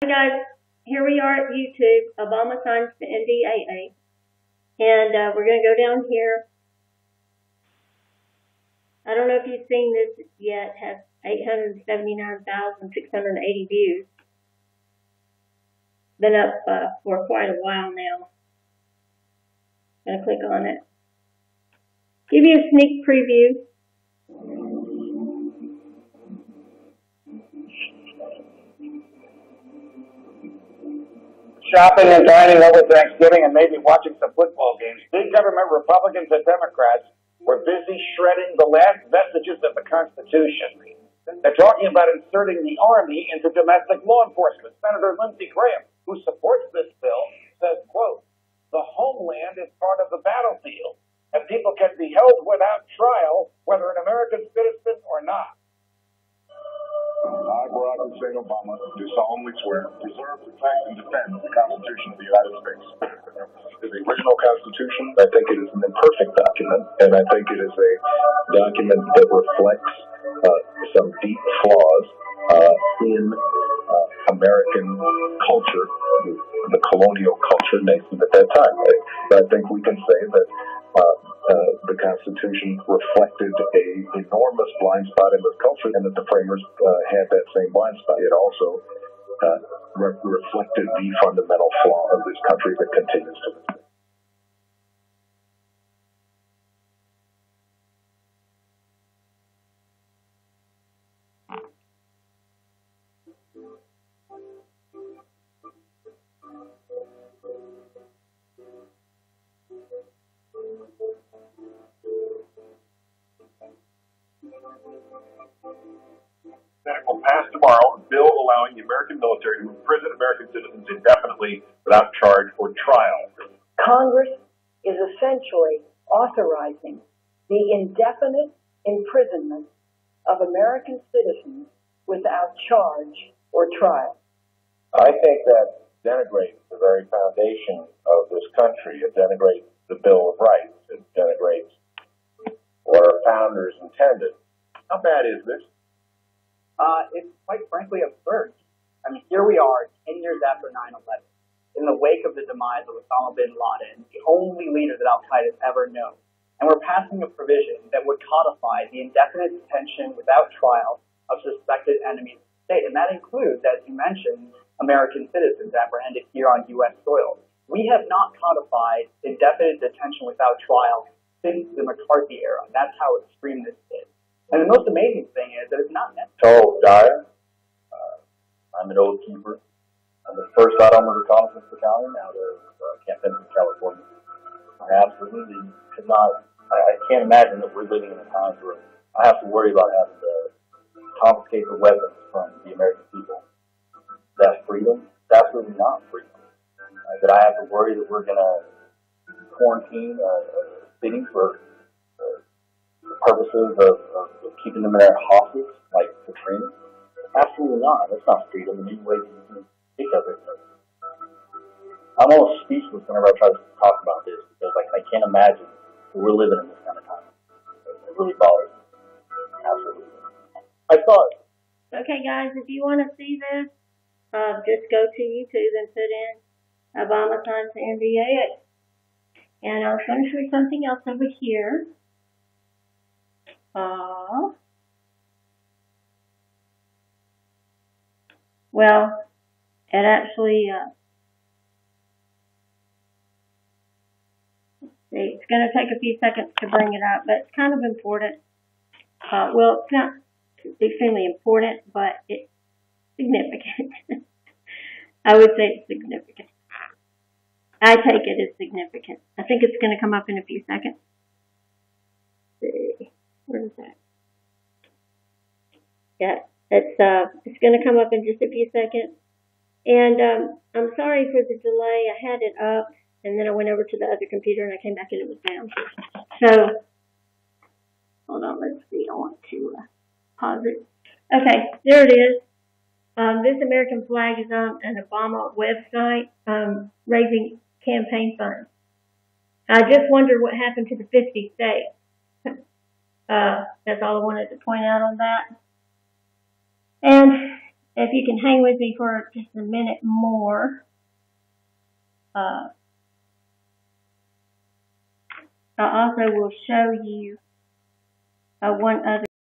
Guys, here we are at YouTube. Obama signs the NDAA. And we're going to go down here. I don't know if you've seen this yet. It has 879,680 views. Been up for quite a while now. Going to click on it. Give you a sneak preview. Shopping and dining over Thanksgiving and maybe watching some football games. Big government Republicans and Democrats were busy shredding the last vestiges of the Constitution. They're talking about inserting the Army into domestic law enforcement. Senator Lindsey Graham, who supports this bill, says, quote, "The homeland is part of the battlefield, and people can be held without trial, whether an American citizen or not." I, Barack Hussein Obama, do solemnly swear to preserve, protect, and defend the Constitution of the United States. The original Constitution, I think it is an imperfect document, and I think it is a document that reflects some deep flaws in American culture, the colonial culture nascent at that time. But I think we can say that the Constitution reflected an enormous blind spot in this culture, and that the framers had that same blind spot. It also reflected the fundamental flaw of this country that continues to this day. Senate will pass tomorrow a bill allowing the American military to imprison American citizens indefinitely without charge or trial. Congress is essentially authorizing the indefinite imprisonment of American citizens without charge or trial. I think that denigrates the very foundation of this country. It denigrates the Bill of Rights. It denigrates what our founders intended. How bad is this? It's quite frankly absurd. I mean, here we are 10 years after 9/11, in the wake of the demise of Osama bin Laden, the only leader that Al-Qaeda has ever known. And we're passing a provision that would codify the indefinite detention without trial of suspected enemies of the state. And that includes, as you mentioned, American citizens apprehended here on U.S. soil. We have not codified indefinite detention without trial since the McCarthy era. That's how extreme this is. And the most amazing thing is that it's not necessary. So, Dyer, I'm an oath keeper. I'm the first Autonomous Reconnaissance Battalion out of Camp Pendleton, California. I absolutely could not, I can't imagine that we're living in a time where I have to worry about having to confiscate the weapons from the American people. That's freedom? It's absolutely not freedom. That I have to worry that we're going to quarantine cities for purposes of keeping them in their hostage, like Katrina? Absolutely not. That's not freedom in any way that you can think of it. I'm almost speechless whenever I try to talk about this, because I can't imagine that we're living in this kind of time. It really bothers me. Absolutely. I thought. Okay, guys, if you want to see this, just go to YouTube and put in Obama signs the NDAA. And I'll finish with something else over here. Well, it actually, let's see, it's going to take a few seconds to bring it up, but it's kind of important. Well, it's not extremely important, but it's significant. I would say it's significant. I take it as significant. I think it's going to come up in a few seconds. Let's see. Where is that? Yeah, it's going to come up in just a few seconds. And I'm sorry for the delay. I had it up, and then I went over to the other computer, and I came back, and it was down. So, hold on. Let's see. I want to pause it. Okay, there it is. This American flag is on an Obama website raising campaign funds. I just wondered what happened to the 50 states. That's all I wanted to point out on that. And if you can hang with me for just a minute more, I also will show you one other